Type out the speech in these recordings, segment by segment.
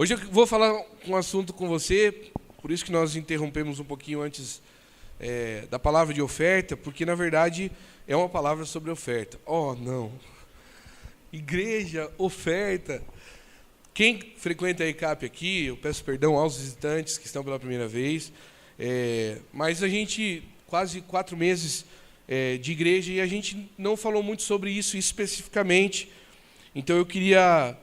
Hoje eu vou falar um assunto com você, por isso que nós interrompemos um pouquinho antes da palavra de oferta, porque na verdade é uma palavra sobre oferta. Oh, não! Igreja, oferta. Quem frequenta a ECAP aqui, eu peço perdão aos visitantes que estão pela primeira vez, mas a gente, quase 4 meses de igreja, e a gente não falou muito sobre isso especificamente. Então eu queria,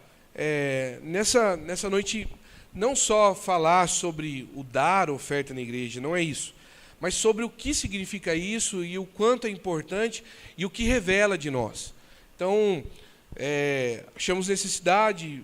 nessa noite, não só falar sobre o dar oferta na igreja, não é isso, mas sobre o que significa isso e o quanto é importante e o que revela de nós. Então, achamos necessidade,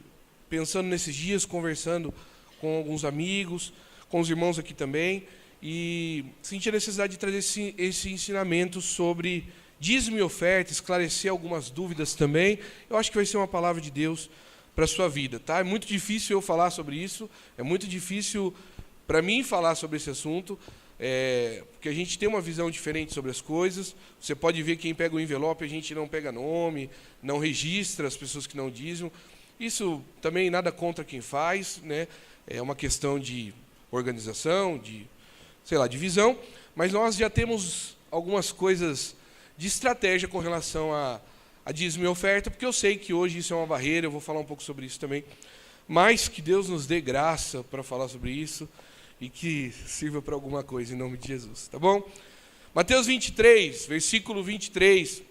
pensando nesses dias, conversando com alguns amigos, com os irmãos aqui também, e senti a necessidade de trazer esse ensinamento sobre dízimo e oferta, esclarecer algumas dúvidas também. Eu acho que vai ser uma palavra de Deus para a sua vida, tá? É muito difícil eu falar sobre isso, é muito difícil para mim falar sobre esse assunto, porque a gente tem uma visão diferente sobre as coisas. Você pode ver, quem pega o envelope, a gente não pega nome, não registra as pessoas que não dizem. Isso também nada contra quem faz, né? É uma questão de organização, de visão, mas nós já temos algumas coisas de estratégia com relação a dízimo e oferta, porque eu sei que hoje isso é uma barreira, eu vou falar um pouco sobre isso também, mas que Deus nos dê graça para falar sobre isso e que sirva para alguma coisa, em nome de Jesus, tá bom? Mateus 23, versículo 23,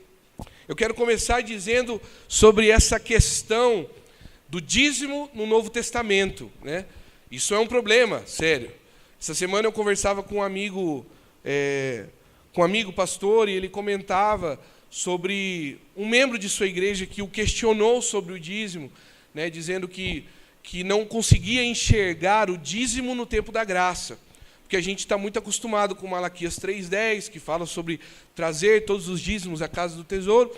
eu quero começar dizendo sobre essa questão do dízimo no Novo Testamento, né? Isso é um problema, sério. Essa semana eu conversava com um amigo pastor, e ele comentava sobre um membro de sua igreja que o questionou sobre o dízimo, né, dizendo que não conseguia enxergar o dízimo no tempo da graça, porque a gente está muito acostumado com Malaquias 3:10, que fala sobre trazer todos os dízimos à casa do tesouro,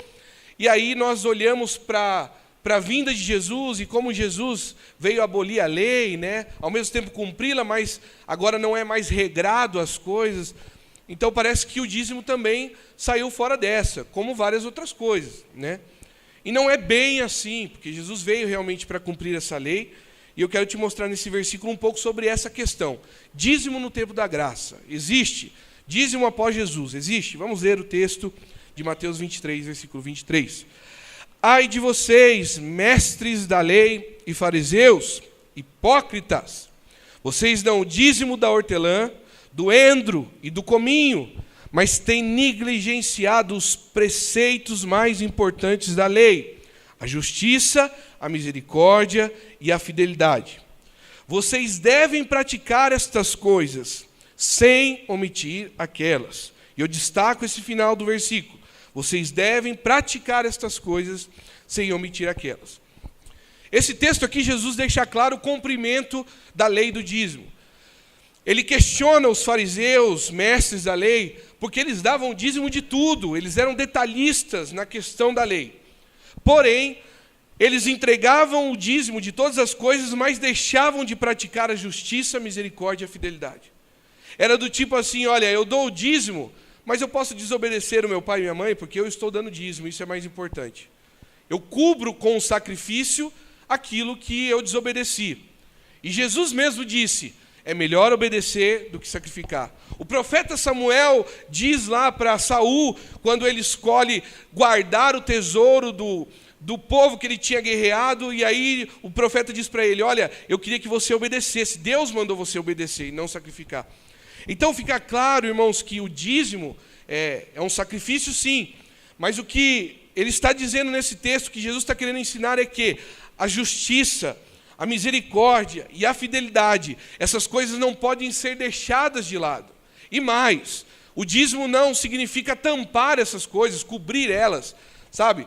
e aí nós olhamos para a vinda de Jesus e como Jesus veio abolir a lei, né, ao mesmo tempo cumpri-la, mas agora não é mais regrado as coisas. Então parece que o dízimo também saiu fora dessa, como várias outras coisas, né? E não é bem assim, porque Jesus veio realmente para cumprir essa lei, e eu quero te mostrar nesse versículo um pouco sobre essa questão. Dízimo no tempo da graça, existe? Dízimo após Jesus, existe? Vamos ler o texto de Mateus 23, versículo 23. Ai de vocês, mestres da lei e fariseus, hipócritas! Vocês dão o dízimo da hortelã, do endro e do cominho, mas têm negligenciado os preceitos mais importantes da lei: a justiça, a misericórdia e a fidelidade. Vocês devem praticar estas coisas, sem omitir aquelas. E eu destaco esse final do versículo. Vocês devem praticar estas coisas, sem omitir aquelas. Esse texto aqui, Jesus deixa claro o cumprimento da lei do dízimo. Ele questiona os fariseus, mestres da lei, porque eles davam dízimo de tudo, eles eram detalhistas na questão da lei. Porém, eles entregavam o dízimo de todas as coisas, mas deixavam de praticar a justiça, a misericórdia e a fidelidade. Era do tipo assim: olha, eu dou o dízimo, mas eu posso desobedecer o meu pai e minha mãe, porque eu estou dando dízimo, isso é mais importante. Eu cubro com o sacrifício aquilo que eu desobedeci. E Jesus mesmo disse: é melhor obedecer do que sacrificar. O profeta Samuel diz lá para Saul, quando ele escolhe guardar o tesouro do povo que ele tinha guerreado, e aí o profeta diz para ele: olha, eu queria que você obedecesse, Deus mandou você obedecer e não sacrificar. Então fica claro, irmãos, que o dízimo é um sacrifício, sim, mas o que ele está dizendo nesse texto, que Jesus está querendo ensinar, é que a justiça, a misericórdia e a fidelidade, essas coisas não podem ser deixadas de lado. E mais, o dízimo não significa tampar essas coisas, cobrir elas, sabe?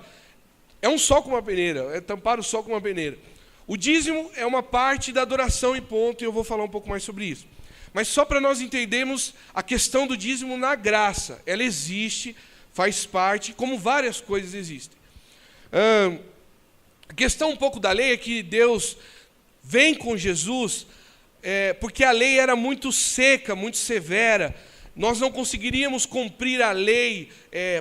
É um sol com uma peneira, é tampar o sol com uma peneira. O dízimo é uma parte da adoração e ponto, e eu vou falar um pouco mais sobre isso. Mas só para nós entendermos a questão do dízimo na graça, ela existe, faz parte, como várias coisas existem. A questão um pouco da lei é que Deus vem com Jesus, porque a lei era muito seca, muito severa. Nós não conseguiríamos cumprir a lei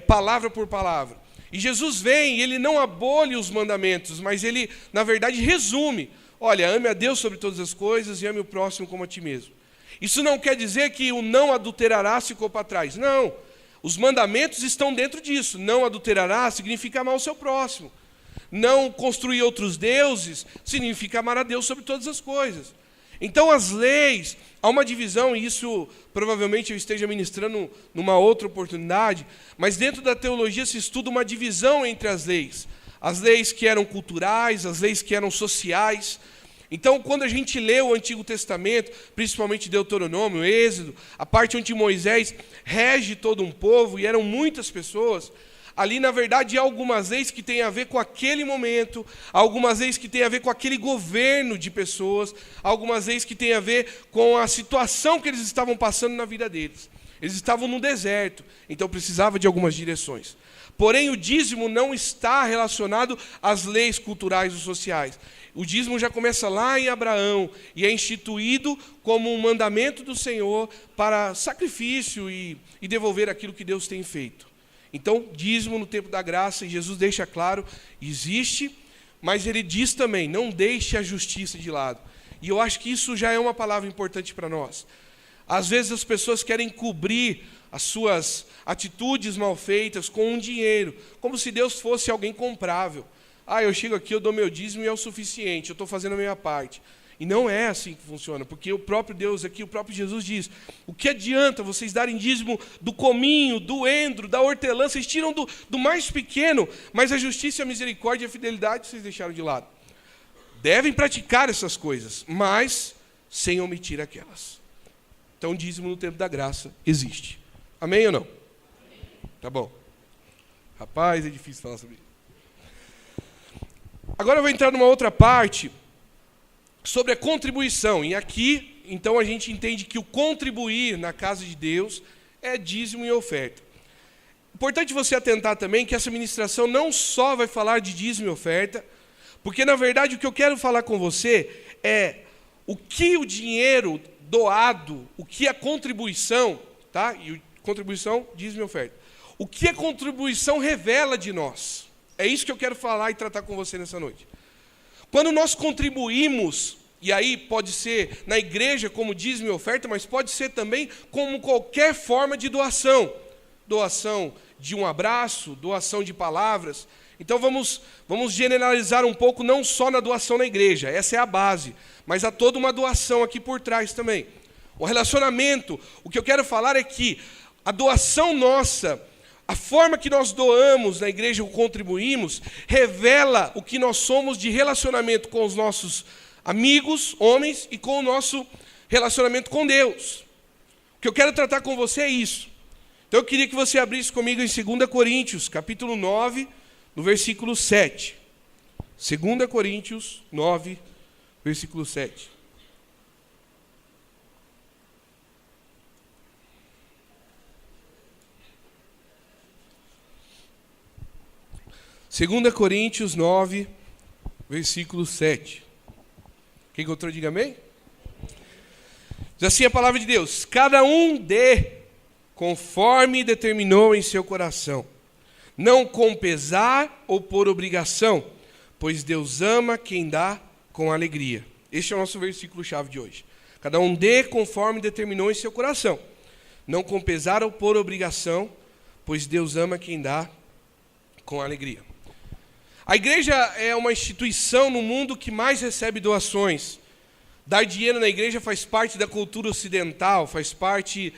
palavra por palavra. E Jesus vem e ele não abole os mandamentos, mas ele, na verdade, resume. olha, ame a Deus sobre todas as coisas e ame o próximo como a ti mesmo. Isso não quer dizer que o não adulterarás ficou para trás. Não. Os mandamentos estão dentro disso. Não adulterarás significa amar o seu próximo. Não construir outros deuses significa amar a Deus sobre todas as coisas. Então as leis, há uma divisão, e isso provavelmente eu esteja ministrando numa outra oportunidade, mas dentro da teologia se estuda uma divisão entre as leis. As leis que eram culturais, as leis que eram sociais. Então, quando a gente lê o Antigo Testamento, principalmente Deuteronômio, Êxodo, a parte onde Moisés rege todo um povo, e eram muitas pessoas, ali, na verdade, há algumas leis que têm a ver com aquele momento, há algumas leis que têm a ver com aquele governo de pessoas, há algumas leis que têm a ver com a situação que eles estavam passando na vida deles. Eles estavam no deserto, então precisava de algumas direções. Porém, o dízimo não está relacionado às leis culturais ou sociais. O dízimo já começa lá em Abraão e é instituído como um mandamento do Senhor para sacrifício e devolver aquilo que Deus tem feito. Então, dízimo no tempo da graça, e Jesus deixa claro, existe, mas ele diz também, não deixe a justiça de lado. E eu acho que isso já é uma palavra importante para nós. Às vezes as pessoas querem cobrir as suas atitudes mal feitas com um dinheiro, como se Deus fosse alguém comprável. Eu chego aqui, eu dou meu dízimo e é o suficiente, eu estou fazendo a minha parte. E não é assim que funciona, porque o próprio Deus aqui, o próprio Jesus diz, o que adianta vocês darem dízimo do cominho, do endro, da hortelã, vocês tiram do mais pequeno, mas a justiça, a misericórdia e a fidelidade vocês deixaram de lado. Devem praticar essas coisas, mas sem omitir aquelas. Então, dízimo no tempo da graça existe. Amém ou não? Tá bom. Rapaz, é difícil falar sobre isso. Agora eu vou entrar numa outra parte sobre a contribuição. E aqui, então, a gente entende que o contribuir na casa de Deus é dízimo e oferta. Importante você atentar também que essa ministração não só vai falar de dízimo e oferta, porque, na verdade, o que eu quero falar com você é o que o dinheiro doado, o que a contribuição, tá? E contribuição, dízimo e oferta. O que a contribuição revela de nós. É isso que eu quero falar e tratar com você nessa noite. Quando nós contribuímos, e aí pode ser na igreja como dízimo e oferta, mas pode ser também como qualquer forma de doação. Doação de um abraço, doação de palavras. Então vamos generalizar um pouco, não só na doação na igreja, essa é a base, mas há toda uma doação aqui por trás também. O relacionamento, o que eu quero falar é que a doação nossa, a forma que nós doamos na igreja ou contribuímos, revela o que nós somos de relacionamento com os nossos amigos, homens, e com o nosso relacionamento com Deus. O que eu quero tratar com você é isso. Então eu queria que você abrisse comigo em 2 Coríntios, capítulo 9, no versículo 7. 2 Coríntios 9, versículo 7. Segunda Coríntios 9, versículo 7. Quem encontrou, diga amém? Diz assim a palavra de Deus: cada um dê conforme determinou em seu coração, não com pesar ou por obrigação, pois Deus ama quem dá com alegria. Este é o nosso versículo-chave de hoje. Cada um dê conforme determinou em seu coração, não com pesar ou por obrigação, pois Deus ama quem dá com alegria. A igreja é uma instituição no mundo que mais recebe doações. Dar dinheiro na igreja faz parte da cultura ocidental, faz parte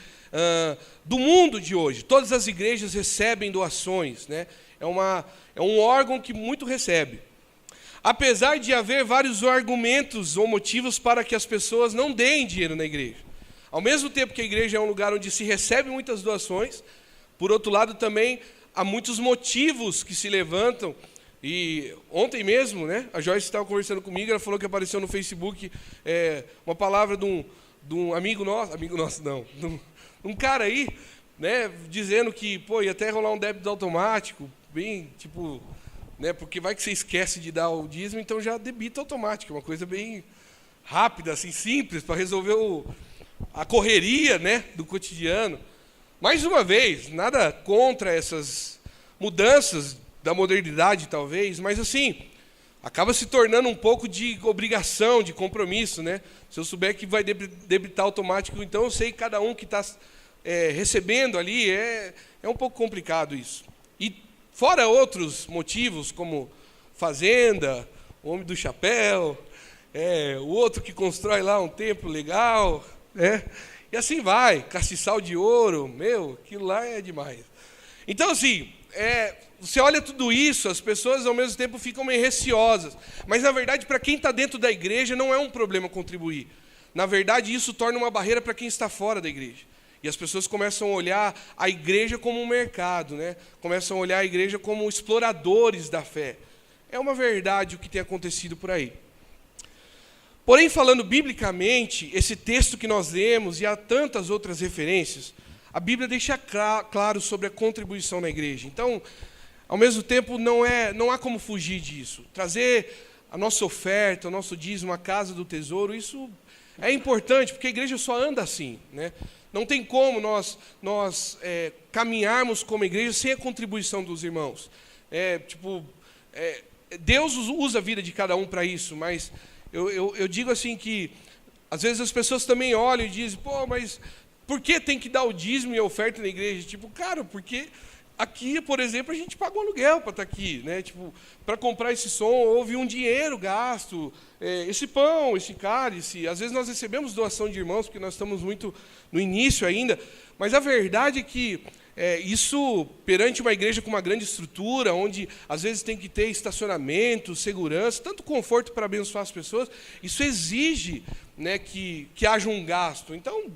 do mundo de hoje. Todas as igrejas recebem doações, né? É um órgão que muito recebe. Apesar de haver vários argumentos ou motivos para que as pessoas não deem dinheiro na igreja. Ao mesmo tempo que a igreja é um lugar onde se recebe muitas doações, por outro lado também há muitos motivos que se levantam. E ontem mesmo, né, a Joyce estava conversando comigo, ela falou que apareceu no Facebook uma palavra de um amigo nosso não, de um cara aí, né, dizendo que, ia até rolar um débito automático, bem, tipo, né, porque vai que você esquece de dar o dízimo, então já debita automático, uma coisa bem rápida, assim, simples, para resolver a correria, né, do cotidiano. Mais uma vez, nada contra essas mudanças da modernidade, talvez, mas assim, acaba se tornando um pouco de obrigação, de compromisso, né? Se eu souber que vai debitar automático, então eu sei que cada um que está recebendo ali, é um pouco complicado isso. E fora outros motivos, como fazenda, o homem do chapéu, o outro que constrói lá um templo legal, e assim vai, castiçal de ouro, aquilo lá é demais. Então, assim, você olha tudo isso, as pessoas ao mesmo tempo ficam meio receosas, mas na verdade, para quem está dentro da igreja, não é um problema contribuir. Na verdade, isso torna uma barreira para quem está fora da igreja. E as pessoas começam a olhar a igreja como um mercado, né? Começam a olhar a igreja como exploradores da fé. É uma verdade o que tem acontecido por aí. Porém, falando biblicamente, esse texto que nós lemos e há tantas outras referências, a Bíblia deixa claro sobre a contribuição na igreja. Então, ao mesmo tempo, não há como fugir disso. Trazer a nossa oferta, o nosso dízimo à casa do tesouro, isso é importante, porque a igreja só anda assim, né? Não tem como nós caminharmos como igreja sem a contribuição dos irmãos. Deus usa a vida de cada um para isso, mas eu digo assim que, às vezes as pessoas também olham e dizem, mas por que tem que dar o dízimo e a oferta na igreja? Cara, porque aqui, por exemplo, a gente paga um aluguel para estar aqui, né? Para comprar esse som, houve um dinheiro gasto, esse pão, esse cálice. Às vezes nós recebemos doação de irmãos, porque nós estamos muito no início ainda, mas a verdade é que isso, perante uma igreja com uma grande estrutura, onde às vezes tem que ter estacionamento, segurança, tanto conforto para abençoar as pessoas, isso exige, né, que haja um gasto. Então,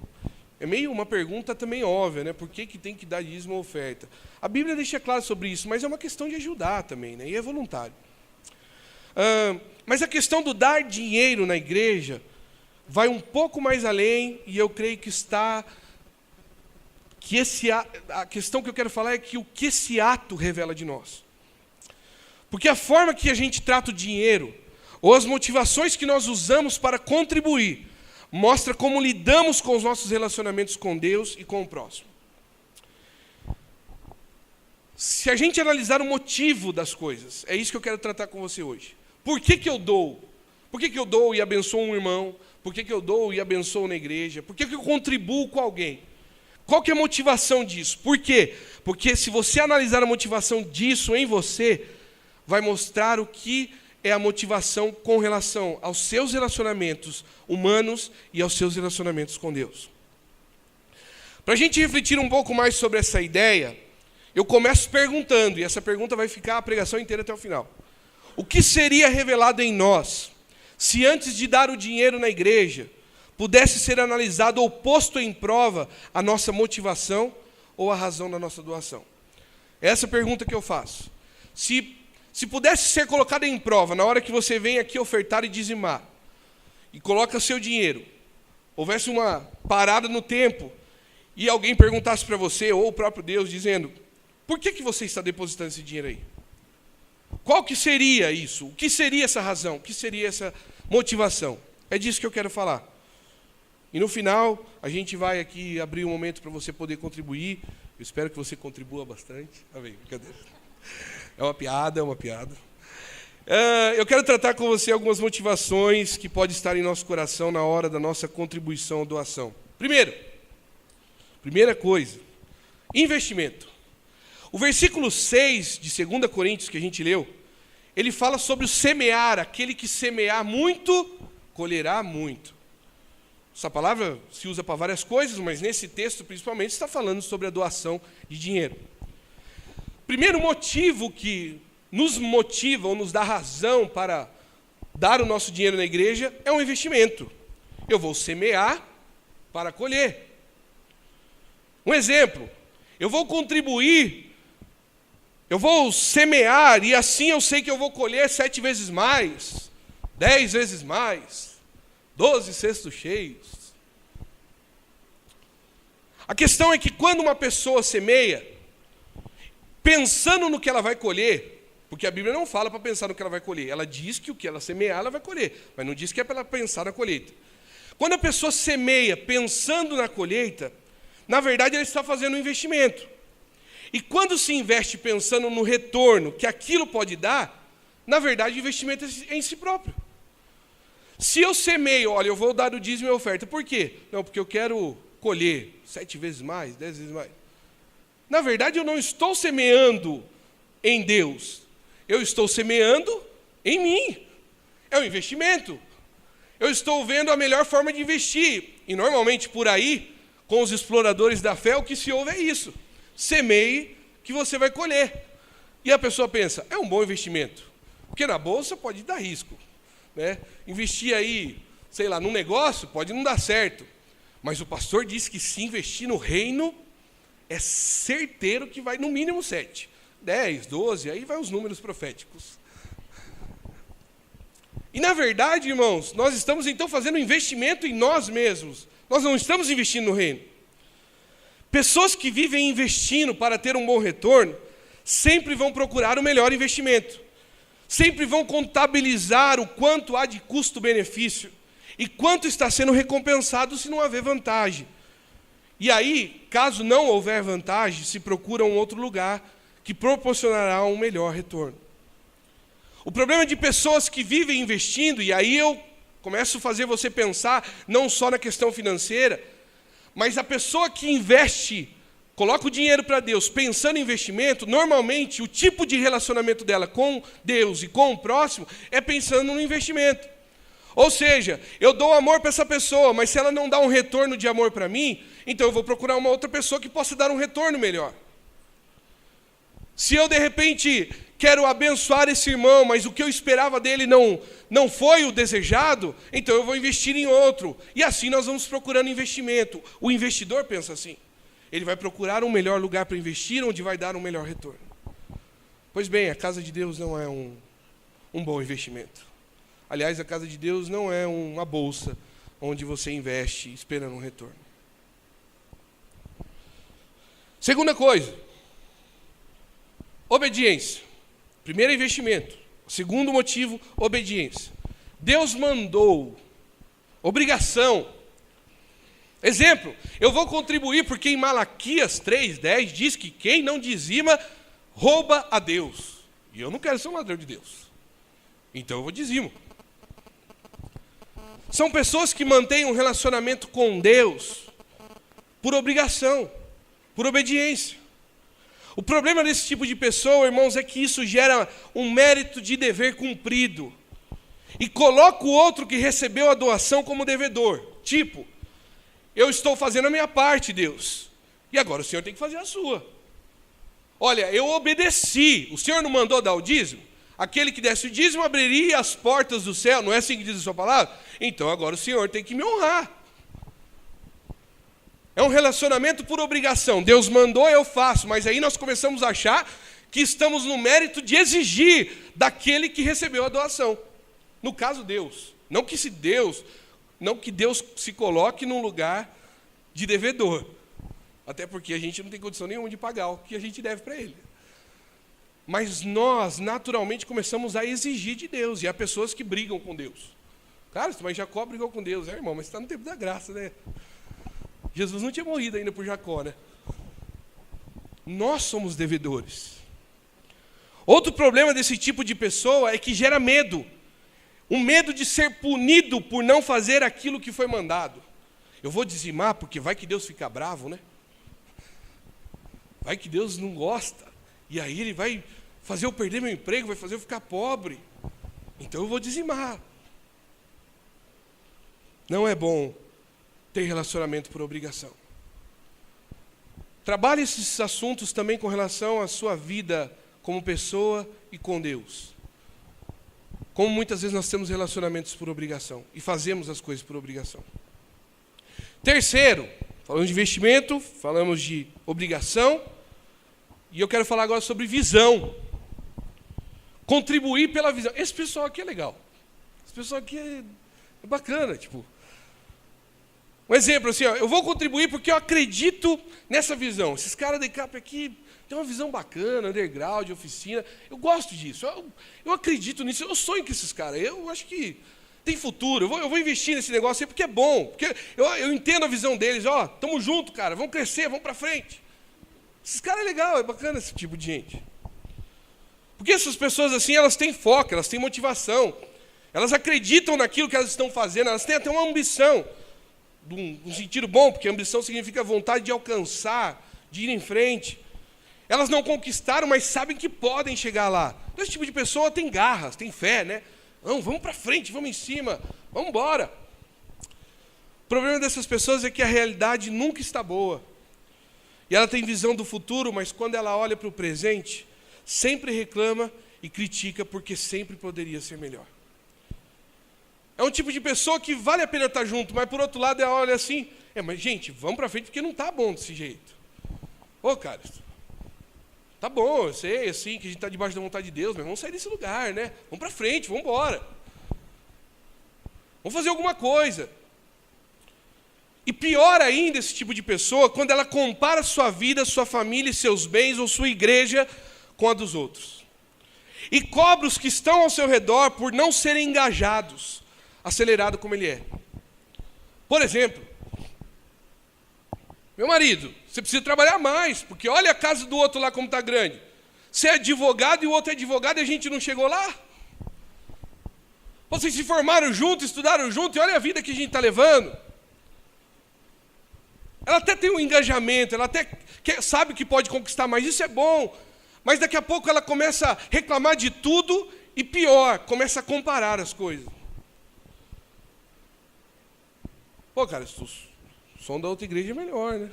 é meio uma pergunta também óbvia, né? Por que tem que dar dízimo ou oferta? A Bíblia deixa claro sobre isso, mas é uma questão de ajudar também, né? E é voluntário. Mas a questão do dar dinheiro na igreja vai um pouco mais além, e eu creio que a questão que eu quero falar é que o que esse ato revela de nós. Porque a forma que a gente trata o dinheiro, ou as motivações que nós usamos para contribuir, mostra como lidamos com os nossos relacionamentos com Deus e com o próximo. Se a gente analisar o motivo das coisas, é isso que eu quero tratar com você hoje. Por que eu dou? Por que eu dou e abençoo um irmão? Por que eu dou e abençoo na igreja? Por que eu contribuo com alguém? Qual que é a motivação disso? Por quê? Porque se você analisar a motivação disso em você, vai mostrar o que é a motivação com relação aos seus relacionamentos humanos e aos seus relacionamentos com Deus. Para a gente refletir um pouco mais sobre essa ideia, eu começo perguntando, e essa pergunta vai ficar a pregação inteira até o final. O que seria revelado em nós, se antes de dar o dinheiro na igreja, pudesse ser analisado ou posto em prova a nossa motivação ou a razão da nossa doação? Essa é a pergunta que eu faço. Se pudesse ser colocado em prova, na hora que você vem aqui ofertar e dizimar, e coloca seu dinheiro, houvesse uma parada no tempo, e alguém perguntasse para você, ou o próprio Deus, dizendo, por que você está depositando esse dinheiro aí? Qual que seria isso? O que seria essa razão? O que seria essa motivação? É disso que eu quero falar. E no final, a gente vai aqui abrir um momento para você poder contribuir. Eu espero que você contribua bastante. Amém, brincadeira. É uma piada. Eu quero tratar com você algumas motivações que podem estar em nosso coração na hora da nossa contribuição ou doação. Primeira coisa, investimento. O versículo 6 de 2 Coríntios que a gente leu, ele fala sobre o semear. Aquele que semear muito, colherá muito. Essa palavra se usa para várias coisas, mas nesse texto principalmente está falando sobre a doação de dinheiro. Primeiro motivo que nos motiva ou nos dá razão para dar o nosso dinheiro na igreja é um investimento. Eu vou semear para colher. Um exemplo, eu vou contribuir, eu vou semear e assim eu sei que eu vou colher 7 vezes mais, 10 vezes mais, 12 cestos cheios. A questão é que quando uma pessoa semeia, pensando no que ela vai colher, porque a Bíblia não fala para pensar no que ela vai colher, ela diz que o que ela semear, ela vai colher, mas não diz que é para ela pensar na colheita. Quando a pessoa semeia pensando na colheita, na verdade ela está fazendo um investimento. E quando se investe pensando no retorno que aquilo pode dar, Na verdade, o investimento é em si próprio. Se eu semeio, olha, eu vou dar o dízimo e a oferta. Por quê? Não, porque eu quero colher 7 vezes mais, 10 vezes mais. Na verdade, eu não estou semeando em Deus. Eu estou semeando em mim. É um investimento. Eu estou vendo a melhor forma de investir. E normalmente por aí, com os exploradores da fé, o que se ouve é isso. Semeie que você vai colher. E a pessoa pensa, é um bom investimento. Porque na bolsa pode dar risco. Né? Investir aí, sei lá, num negócio pode não dar certo. Mas o pastor disse que se investir no reino, é certeiro que vai no mínimo 7, 10, 12, aí vai os números proféticos. E na verdade, irmãos, nós estamos então fazendo um investimento em nós mesmos. Nós não estamos investindo no reino. Pessoas que vivem investindo para ter um bom retorno, sempre vão procurar o melhor investimento. Sempre vão contabilizar o quanto há de custo-benefício e quanto está sendo recompensado se não haver vantagem. E aí, caso não houver vantagem, se procura um outro lugar que proporcionará um melhor retorno. O problema de pessoas que vivem investindo, e aí eu começo a fazer você pensar não só na questão financeira, mas a pessoa que investe, coloca o dinheiro para Deus pensando em investimento, normalmente o tipo de relacionamento dela com Deus e com o próximo é pensando no investimento. Ou seja, eu dou amor para essa pessoa, mas se ela não dá um retorno de amor para mim, então eu vou procurar uma outra pessoa que possa dar um retorno melhor. Se eu, de repente, quero abençoar esse irmão, mas o que eu esperava dele não foi o desejado, então eu vou investir em outro. E assim nós vamos procurando investimento. O investidor pensa assim. Ele vai procurar um melhor lugar para investir, onde vai dar um melhor retorno. Pois bem, a casa de Deus não é um bom investimento. Aliás, a casa de Deus não é uma bolsa onde você investe esperando um retorno. Segunda coisa, obediência. Primeiro, investimento. Segundo motivo, obediência. Deus mandou, obrigação. Exemplo, eu vou contribuir porque em Malaquias 3:10 diz que quem não dizima rouba a Deus. E eu não quero ser um ladrão de Deus. Então eu vou dizimo. São pessoas que mantêm um relacionamento com Deus por obrigação, por obediência. O problema desse tipo de pessoa, irmãos, é que isso gera um mérito de dever cumprido. E coloca o outro que recebeu a doação como devedor. Tipo, eu estou fazendo a minha parte, Deus. E agora o Senhor tem que fazer a sua. Olha, eu obedeci. O Senhor não mandou dar o dízimo? Aquele que desse o dízimo abriria as portas do céu. Não é assim que diz a sua palavra? Então agora o Senhor tem que me honrar. É um relacionamento por obrigação. Deus mandou, eu faço. Mas aí nós começamos a achar que estamos no mérito de exigir daquele que recebeu a doação. No caso, Deus. Não que Deus se coloque num lugar de devedor. Até porque a gente não tem condição nenhuma de pagar o que a gente deve para Ele. Mas nós, naturalmente, começamos a exigir de Deus. E há pessoas que brigam com Deus. Cara, mas Jacó brigou com Deus. Irmão, mas está no tempo da graça, né? Jesus não tinha morrido ainda por Jacó, né? Nós somos devedores. Outro problema desse tipo de pessoa é que gera medo. Um medo de ser punido por não fazer aquilo que foi mandado. Eu vou dizimar porque vai que Deus fica bravo, né? Vai que Deus não gosta. E aí Ele vai fazer eu perder meu emprego, vai fazer eu ficar pobre. Então eu vou dizimar. Não é bom ter relacionamento por obrigação. Trabalhe esses assuntos também com relação à sua vida como pessoa e com Deus. Como muitas vezes nós temos relacionamentos por obrigação e fazemos as coisas por obrigação. Terceiro, falamos de investimento, falamos de obrigação, e eu quero falar agora sobre visão. Contribuir pela visão. Esse pessoal aqui é legal. Esse pessoal aqui é bacana, tipo. Um exemplo assim, ó, eu vou contribuir porque eu acredito nessa visão. Esses caras da ICAP aqui têm uma visão bacana, underground, oficina. Eu gosto disso, eu acredito nisso, eu sonho com esses caras. Eu acho que tem futuro, eu vou investir nesse negócio aí porque é bom. Porque eu entendo a visão deles, ó, tamo junto, cara, vamos crescer, vamos para frente. Esses caras é legal, é bacana esse tipo de gente. Porque essas pessoas assim, elas têm foco, elas têm motivação. Elas acreditam naquilo que elas estão fazendo, elas têm até uma ambição. Num sentido bom, porque ambição significa vontade de alcançar, de ir em frente. Elas não conquistaram, mas sabem que podem chegar lá. Então, esse tipo de pessoa tem garras, tem fé, né? Não, vamos para frente, vamos em cima, vamos embora. O problema dessas pessoas é que a realidade nunca está boa. E ela tem visão do futuro, mas quando ela olha para o presente, sempre reclama e critica porque sempre poderia ser melhor. É um tipo de pessoa que vale a pena estar junto, mas por outro lado ela olha assim, mas gente, vamos para frente porque não está bom desse jeito. Ô, cara, tá bom, eu sei assim que a gente está debaixo da vontade de Deus, mas vamos sair desse lugar, né? Vamos para frente, vamos embora. Vamos fazer alguma coisa. E pior ainda esse tipo de pessoa, quando ela compara sua vida, sua família, seus bens ou sua igreja com a dos outros. E cobra os que estão ao seu redor por não serem engajados, acelerado como ele é. Por exemplo, meu marido, você precisa trabalhar mais, porque olha a casa do outro lá como está grande. Você é advogado e o outro é advogado e a gente não chegou lá? Vocês se formaram juntos, estudaram juntos e olha a vida que a gente está levando. Ela até tem um engajamento, ela até sabe que pode conquistar mais, isso é bom. Mas daqui a pouco ela começa a reclamar de tudo e pior, começa a comparar as coisas. Pô, cara, o som da outra igreja é melhor, né?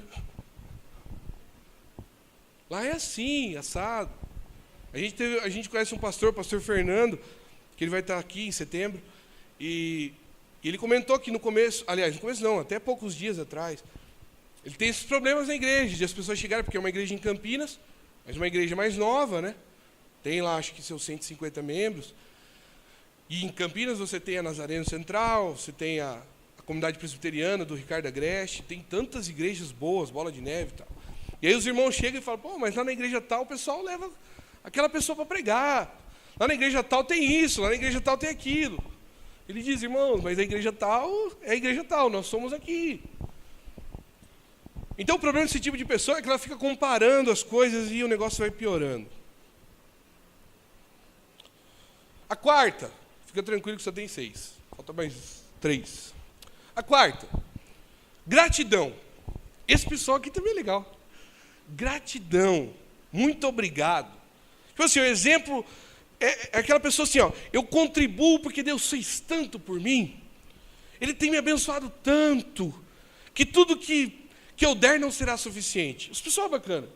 Lá é assim, assado. A gente conhece um pastor, o pastor Fernando, que ele vai estar aqui em setembro, e ele comentou que no começo, aliás, no começo não, até poucos dias atrás, ele tem esses problemas na igreja, de as pessoas chegarem, porque é uma igreja em Campinas, mas uma igreja mais nova, né? Tem lá, acho que seus 150 membros. E em Campinas você tem a Nazareno Central, você tem a comunidade presbiteriana do Ricardo Agreste, tem tantas igrejas boas, Bola de Neve e tal. E aí os irmãos chegam e falam, pô, mas lá na igreja tal o pessoal leva aquela pessoa para pregar. Lá na igreja tal tem isso, lá na igreja tal tem aquilo. Ele diz, irmãos, mas a igreja tal é a igreja tal, nós somos aqui. Então o problema desse tipo de pessoa é que ela fica comparando as coisas e o negócio vai piorando. A quarta, fica tranquilo que só tem 6, falta mais 3. A quarta, gratidão. Esse pessoal aqui também é legal. Gratidão, muito obrigado. Tipo assim, o exemplo é aquela pessoa assim, eu contribuo porque Deus fez tanto por mim, Ele tem me abençoado tanto, que tudo que eu der não será suficiente. Esse pessoal é bacana.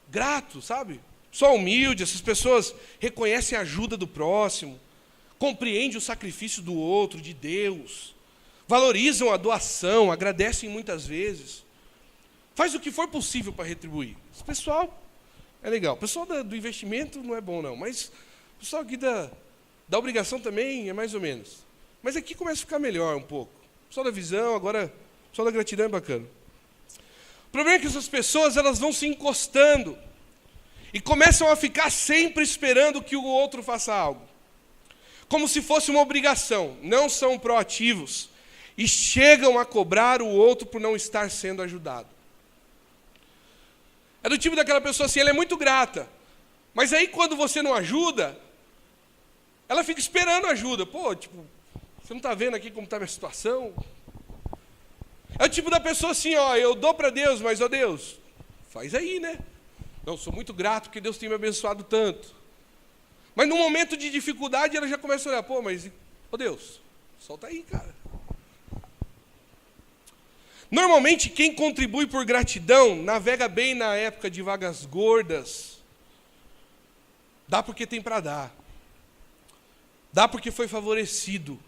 Grato, sabe? Pessoal humilde, essas pessoas reconhecem a ajuda do próximo, compreendem o sacrifício do outro, de Deus, valorizam a doação, agradecem muitas vezes, faz o que for possível para retribuir. Esse pessoal é legal. O pessoal do investimento não é bom não, mas o pessoal aqui da obrigação também é mais ou menos. Mas aqui começa a ficar melhor um pouco. O pessoal da visão, agora o pessoal da gratidão é bacana. O problema é que essas pessoas elas vão se encostando e começam a ficar sempre esperando que o outro faça algo. Como se fosse uma obrigação. Não são proativos e chegam a cobrar o outro por não estar sendo ajudado. É do tipo daquela pessoa assim, ela é muito grata. Mas aí quando você não ajuda, ela fica esperando ajuda. Pô, tipo, você não está vendo aqui como está a minha situação? É o tipo da pessoa assim, eu dou para Deus, mas, Deus, faz aí, né? Não, sou muito grato porque Deus tem me abençoado tanto. Mas no momento de dificuldade, ela já começa a olhar, pô, mas, Deus, solta aí, cara. Normalmente, quem contribui por gratidão, navega bem na época de vagas gordas. Dá porque tem para dar. Dá porque foi favorecido.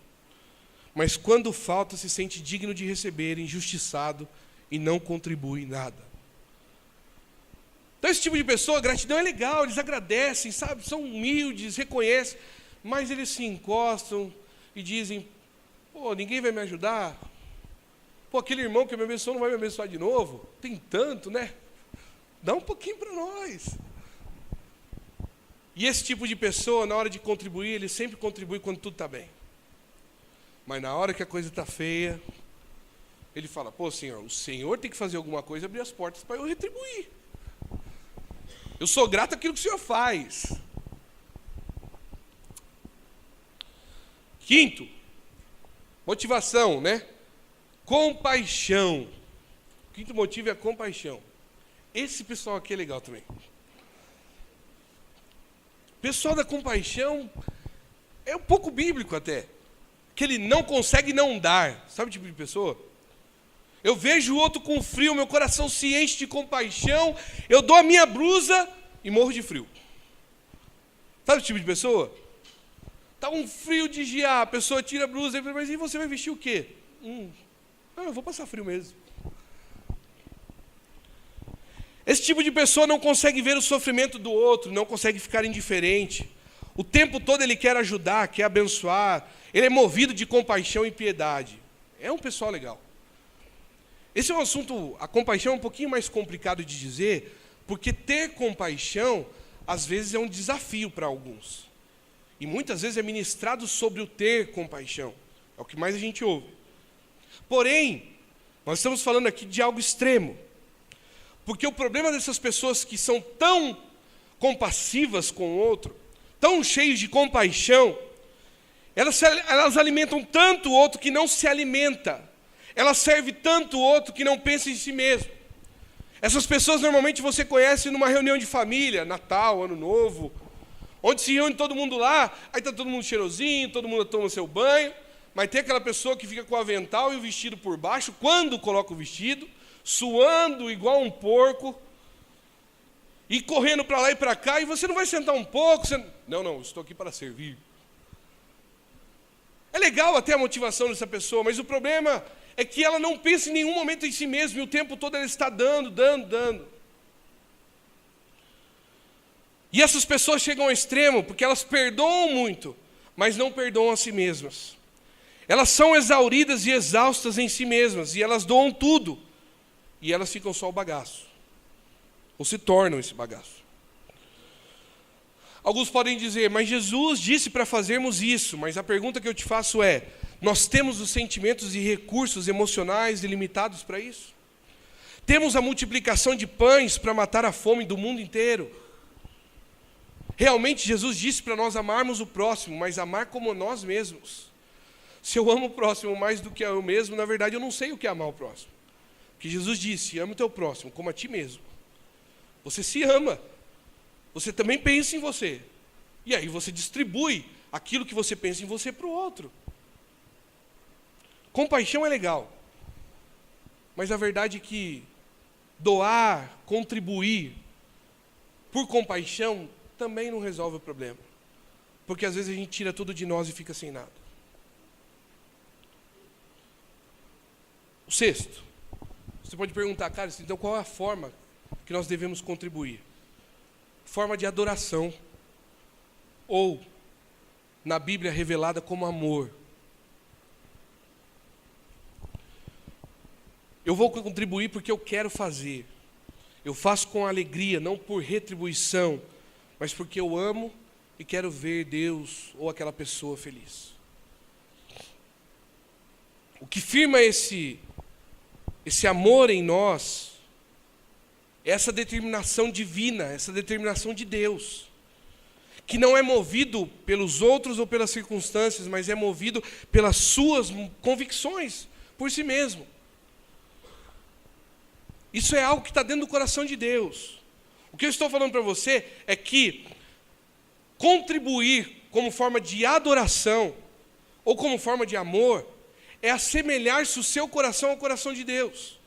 Mas quando falta, se sente digno de receber, injustiçado e não contribui nada. Então esse tipo de pessoa, gratidão é legal, eles agradecem, sabe? São humildes, reconhecem, mas eles se encostam e dizem, pô, ninguém vai me ajudar? Pô, aquele irmão que me abençoou não vai me abençoar de novo? Tem tanto, né? Dá um pouquinho para nós. E esse tipo de pessoa, na hora de contribuir, ele sempre contribui quando tudo está bem. Mas na hora que a coisa está feia, ele fala, pô, Senhor, o Senhor tem que fazer alguma coisa e abrir as portas para eu retribuir. Eu sou grato àquilo que o Senhor faz. Quinto, motivação, né? Compaixão. O quinto motivo é a compaixão. Esse pessoal aqui é legal também. O pessoal da compaixão é um pouco bíblico até. Que ele não consegue não dar. Sabe o tipo de pessoa? Eu vejo o outro com frio, meu coração se enche de compaixão, eu dou a minha blusa e morro de frio. Sabe o tipo de pessoa? Está um frio de gear, a pessoa tira a blusa e fala, mas e você vai vestir o quê? Eu vou passar frio mesmo. Esse tipo de pessoa não consegue ver o sofrimento do outro, não consegue ficar indiferente. O tempo todo ele quer ajudar, quer abençoar. Ele é movido de compaixão e piedade. É um pessoal legal. Esse é um assunto, a compaixão é um pouquinho mais complicado de dizer, porque ter compaixão, às vezes, é um desafio para alguns. E muitas vezes é ministrado sobre o ter compaixão. É o que mais a gente ouve. Porém, nós estamos falando aqui de algo extremo. Porque o problema dessas pessoas que são tão compassivas com o outro, tão cheios de compaixão, elas alimentam tanto o outro que não se alimenta. Elas servem tanto o outro que não pensa em si mesmo. Essas pessoas normalmente você conhece numa reunião de família, Natal, Ano Novo, onde se reúne todo mundo lá, aí está todo mundo cheirosinho, todo mundo toma seu banho, mas tem aquela pessoa que fica com o avental e o vestido por baixo, quando coloca o vestido, suando igual um porco, e correndo para lá e para cá, e você não vai sentar um pouco? Não, estou aqui para servir. É legal até a motivação dessa pessoa, mas o problema é que ela não pensa em nenhum momento em si mesma, e o tempo todo ela está dando. E essas pessoas chegam ao extremo, porque elas perdoam muito, mas não perdoam a si mesmas. Elas são exauridas e exaustas em si mesmas, e elas doam tudo, e elas ficam só o bagaço, ou se tornam esse bagaço. Alguns podem dizer, mas Jesus disse para fazermos isso, mas a pergunta que eu te faço é, nós temos os sentimentos e recursos emocionais ilimitados para isso? Temos a multiplicação de pães para matar a fome do mundo inteiro? Realmente Jesus disse para nós amarmos o próximo, mas amar como nós mesmos. Se eu amo o próximo mais do que eu mesmo, na verdade eu não sei o que é amar o próximo. Porque Jesus disse, ama o teu próximo como a ti mesmo. Você se ama. Você também pensa em você. E aí você distribui aquilo que você pensa em você para o outro. Compaixão é legal. Mas a verdade é que doar, contribuir por compaixão também não resolve o problema. Porque às vezes a gente tira tudo de nós e fica sem nada. O sexto. Você pode perguntar, cara, então qual é a forma que nós devemos contribuir? Forma de adoração, ou na Bíblia revelada como amor. Eu vou contribuir porque eu quero fazer. Eu faço com alegria, não por retribuição, mas porque eu amo e quero ver Deus ou aquela pessoa feliz. O que firma esse amor em nós, essa determinação divina, essa determinação de Deus, que não é movido pelos outros ou pelas circunstâncias, mas é movido pelas suas convicções, por si mesmo. Isso é algo que está dentro do coração de Deus. O que eu estou falando para você é que contribuir como forma de adoração, ou como forma de amor, é assemelhar-se o seu coração ao coração de Deus.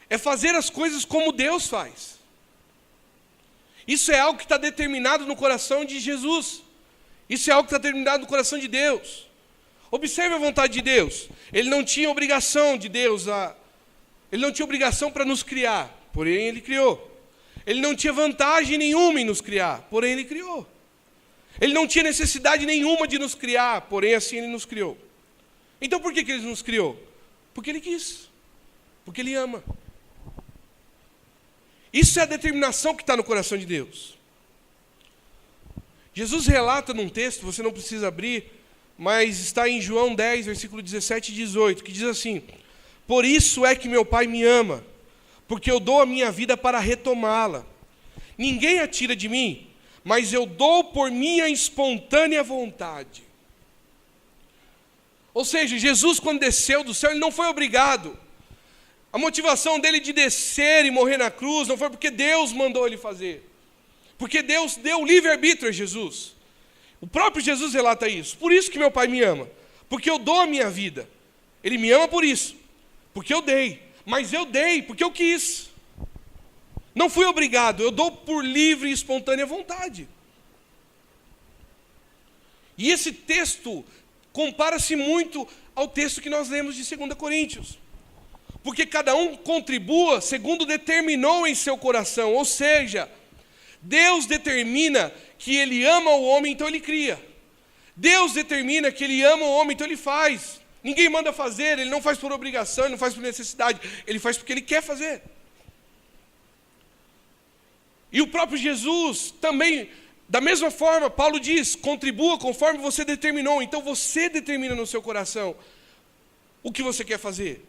É fazer as coisas como Deus faz. Isso é algo que está determinado no coração de Jesus. Isso é algo que está determinado no coração de Deus. Observe a vontade de Deus. Ele não tinha obrigação de Deus, ele não tinha obrigação para nos criar, porém Ele criou. Ele não tinha vantagem nenhuma em nos criar, porém Ele criou. Ele não tinha necessidade nenhuma de nos criar, porém assim Ele nos criou. Então por que Ele nos criou? Porque Ele quis. Porque Ele ama. Isso é a determinação que está no coração de Deus. Jesus relata num texto, você não precisa abrir, mas está em João 10, versículo 17 e 18, que diz assim: por isso é que meu Pai me ama, porque eu dou a minha vida para retomá-la. ninguém a tira de mim, mas eu dou por minha espontânea vontade. Ou seja, Jesus, quando desceu do céu, ele não foi obrigado. A motivação dele de descer e morrer na cruz não foi porque Deus mandou ele fazer. Porque Deus deu livre-arbítrio a Jesus. O próprio Jesus relata isso. Por isso que meu Pai me ama. Porque eu dou a minha vida. Ele me ama por isso. Porque eu dei. Mas eu dei porque eu quis. Não fui obrigado. Eu dou por livre e espontânea vontade. E esse texto compara-se muito ao texto que nós lemos de 2 Coríntios. Porque cada um contribua segundo determinou em seu coração. Ou seja, Deus determina que Ele ama o homem, então Ele cria. Deus determina que Ele ama o homem, então Ele faz. Ninguém manda fazer, Ele não faz por obrigação, Ele não faz por necessidade. Ele faz porque Ele quer fazer. E o próprio Jesus também, da mesma forma, Paulo diz, contribua conforme você determinou. Então você determina no seu coração o que você quer fazer.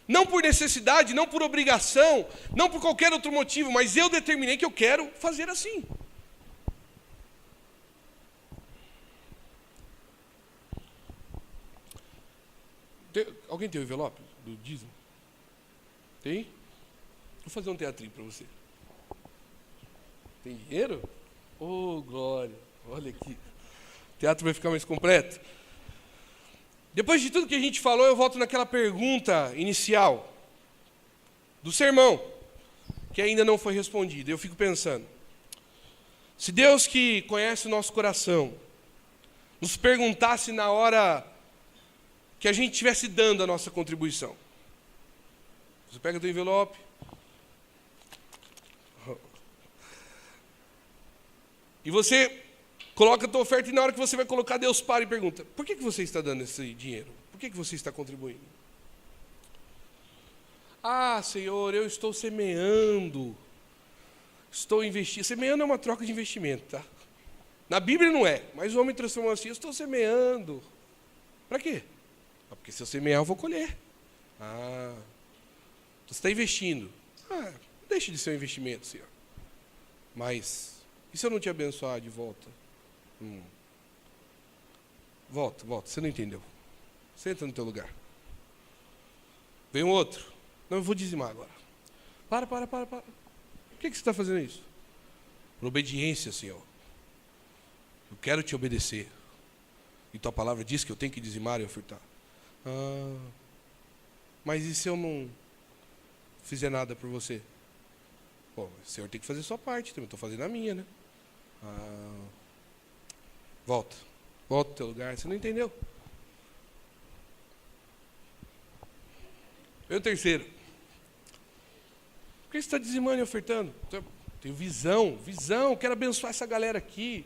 Não por necessidade, não por obrigação, não por qualquer outro motivo, mas eu determinei que eu quero fazer assim. Alguém tem o envelope do dízimo? Tem? Vou fazer um teatrinho para você. Tem dinheiro? Oh, glória! Olha aqui. O teatro vai ficar mais completo. Depois de tudo que a gente falou, eu volto naquela pergunta inicial do sermão, que ainda não foi respondida. Eu fico pensando, se Deus que conhece o nosso coração, nos perguntasse na hora que a gente estivesse dando a nossa contribuição. Você pega o teu envelope. E você coloca a tua oferta e na hora que você vai colocar, Deus para e pergunta, por que você está dando esse dinheiro? Por que você está contribuindo? Ah, Senhor, eu estou semeando. Estou investindo. Semeando é uma troca de investimento, tá? Na Bíblia não é, mas o homem transformou assim, eu estou semeando. Para quê? Ah, porque se eu semear, eu vou colher. Ah, você está investindo. Ah, deixe de ser um investimento, Senhor. Mas, e se eu não te abençoar de volta? Volta, você não entendeu. Senta no teu lugar. Vem um outro. Não, eu vou dizimar agora. Para. Por que você está fazendo isso? Por obediência, Senhor. Eu quero te obedecer. E tua palavra diz que eu tenho que dizimar e ofertar. Ah, mas e se eu não fizer nada por você? Pô, o Senhor tem que fazer a sua parte, também estou fazendo a minha, né? Volta ao teu lugar, você não entendeu. E o terceiro. Por que você está dizimando e ofertando? Tenho visão, quero abençoar essa galera aqui.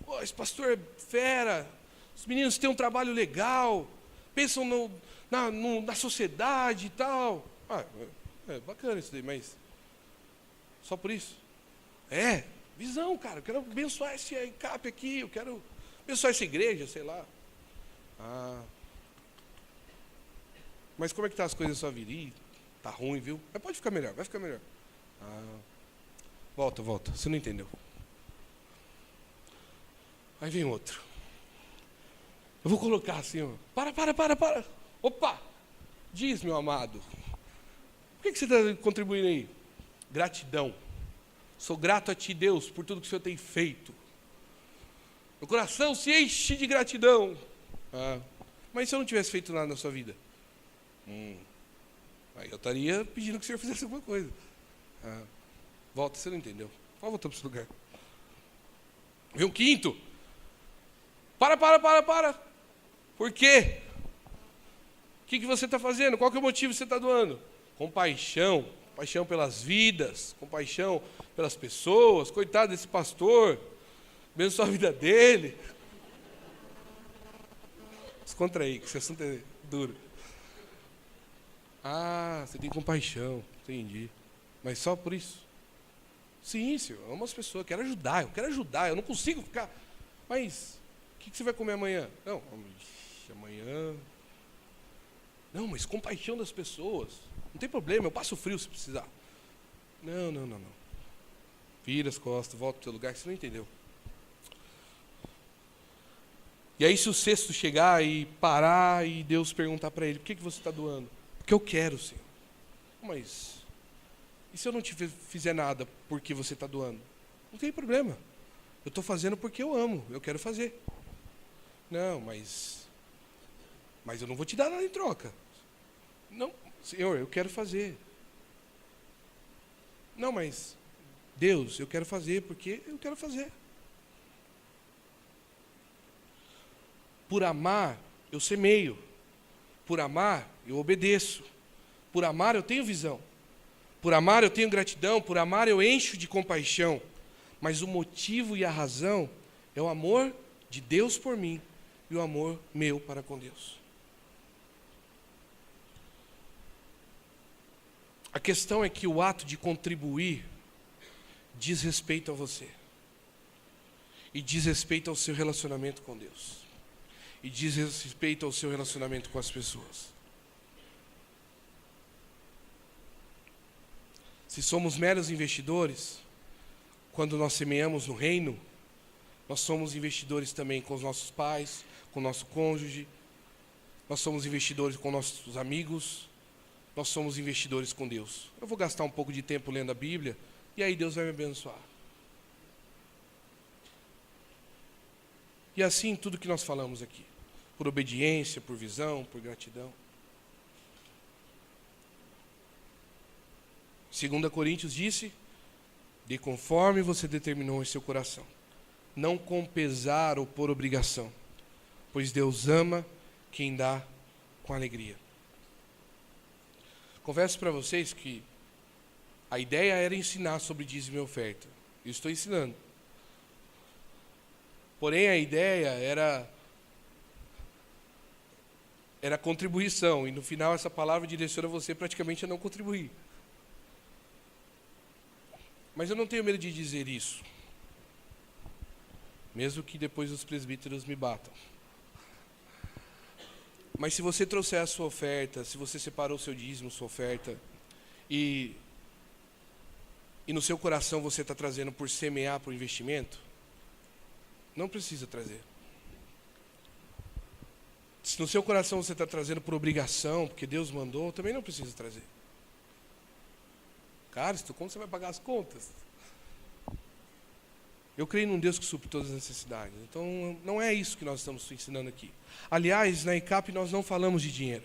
Pô, esse pastor é fera, os meninos têm um trabalho legal, pensam na sociedade e tal. É bacana isso daí, mas só por isso? Visão, cara, eu quero abençoar esse ECAP aqui, eu quero abençoar essa igreja, sei lá. Mas como é que estão as coisas na sua vida? Está ruim, viu? Mas pode ficar melhor, vai ficar melhor. Volta, você não entendeu. Aí vem outro. Eu vou colocar assim, ó. Para. Opa! Diz, meu amado. Por que você está contribuindo aí? Gratidão. Sou grato a ti, Deus, por tudo que o Senhor tem feito. Meu coração se enche de gratidão. Mas se eu não tivesse feito nada na sua vida? Aí eu estaria pedindo que o Senhor fizesse alguma coisa. Volta, você não entendeu. Pode voltar para o seu lugar. Vem um quinto. Para. Por quê? O que você está fazendo? Qual que é o motivo que você está doando? Compaixão pelas vidas, compaixão pelas pessoas. Coitado desse pastor, abençoa a vida dele. Descontraí, que esse assunto é duro. Você tem compaixão, entendi. Mas só por isso? Sim, Senhor, eu amo as pessoas, eu quero ajudar, eu não consigo ficar. Mas, o que você vai comer amanhã? Não, amanhã... Não, mas compaixão das pessoas. Não tem problema, eu passo frio se precisar. Não. Vira as costas, volta para o seu lugar, que você não entendeu. E aí se o sexto chegar e parar e Deus perguntar para ele, por que você está doando? Porque eu quero, Senhor. Mas, e se eu não te fizer nada porque você está doando? Não tem problema. Eu estou fazendo porque eu amo, eu quero fazer. Não, mas eu não vou te dar nada em troca. Não, Senhor, eu quero fazer. Não, mas Deus, eu quero fazer porque eu quero fazer. Por amar, eu semeio. Por amar, eu obedeço. Por amar, eu tenho visão. Por amar, eu tenho gratidão. Por amar, eu encho de compaixão. Mas o motivo e a razão é o amor de Deus por mim e o amor meu para com Deus. A questão é que o ato de contribuir diz respeito a você. E diz respeito ao seu relacionamento com Deus. E diz respeito ao seu relacionamento com as pessoas. Se somos meros investidores, quando nós semeamos no reino, nós somos investidores também com os nossos pais, com o nosso cônjuge, nós somos investidores com nossos amigos, nós somos investidores com Deus. Eu vou gastar um pouco de tempo lendo a Bíblia, e aí Deus vai me abençoar. E assim tudo que nós falamos aqui, por obediência, por visão, por gratidão. 2 Coríntios disse, de conforme você determinou em seu coração, não com pesar ou por obrigação, pois Deus ama quem dá com alegria. Confesso para vocês que a ideia era ensinar sobre dízimo e oferta. Eu estou ensinando. Porém, a ideia era contribuição, e no final essa palavra direciona você praticamente a não contribuir. Mas eu não tenho medo de dizer isso, mesmo que depois os presbíteros me batam. Mas se você trouxer a sua oferta, se você separou o seu dízimo, sua oferta, e no seu coração você está trazendo por semear para o investimento, não precisa trazer. Se no seu coração você está trazendo por obrigação, porque Deus mandou, também não precisa trazer. Cara, como você vai pagar as contas? Eu creio num Deus que supre todas as necessidades. Então, não é isso que nós estamos ensinando aqui. Aliás, na ICAP nós não falamos de dinheiro.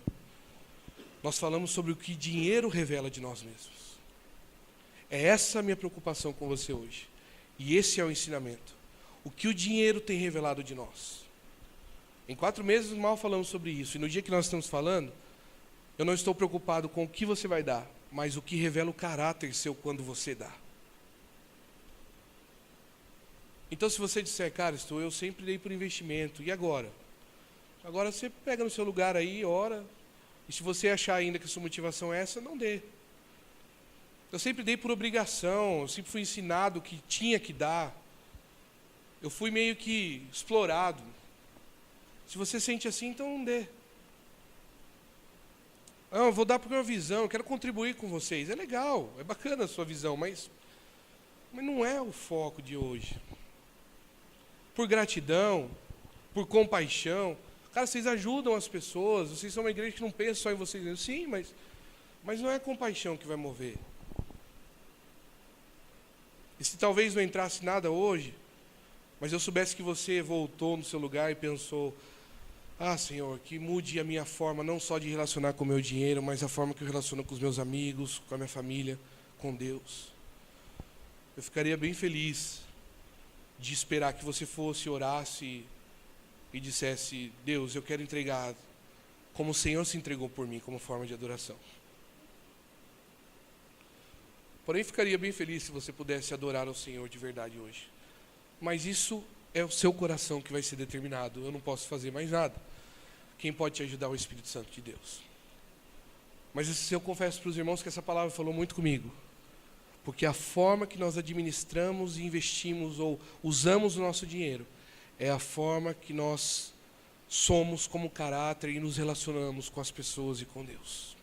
Nós falamos sobre o que dinheiro revela de nós mesmos. É essa a minha preocupação com você hoje. E esse é o ensinamento. O que o dinheiro tem revelado de nós. Em 4 meses mal falamos sobre isso. E no dia que nós estamos falando, eu não estou preocupado com o que você vai dar, mas o que revela o caráter seu quando você dá. Então, se você disser, cara, eu sempre dei por investimento, e agora? Agora você pega no seu lugar aí, ora, e se você achar ainda que a sua motivação é essa, não dê. Eu sempre dei por obrigação, eu sempre fui ensinado que tinha que dar. Eu fui meio que explorado. Se você sente assim, então não dê. Não, eu vou dar porque é uma visão, eu quero contribuir com vocês. É legal, é bacana a sua visão, mas não é o foco de hoje. Por gratidão, por compaixão. Cara, vocês ajudam as pessoas, vocês são uma igreja que não pensa só em vocês. Sim, mas não é a compaixão que vai mover. E se talvez não entrasse nada hoje, mas eu soubesse que você voltou no seu lugar e pensou, Senhor, que mude a minha forma não só de relacionar com o meu dinheiro, mas a forma que eu relaciono com os meus amigos, com a minha família, com Deus. Eu ficaria bem feliz de esperar que você fosse, orasse e dissesse, Deus, eu quero entregar como o Senhor se entregou por mim, como forma de adoração. Porém, ficaria bem feliz se você pudesse adorar ao Senhor de verdade hoje. Mas isso é o seu coração que vai ser determinado. Eu não posso fazer mais nada. Quem pode te ajudar é o Espírito Santo de Deus. Mas eu confesso para os irmãos que essa palavra falou muito comigo. Porque a forma que nós administramos e investimos ou usamos o nosso dinheiro é a forma que nós somos como caráter e nos relacionamos com as pessoas e com Deus.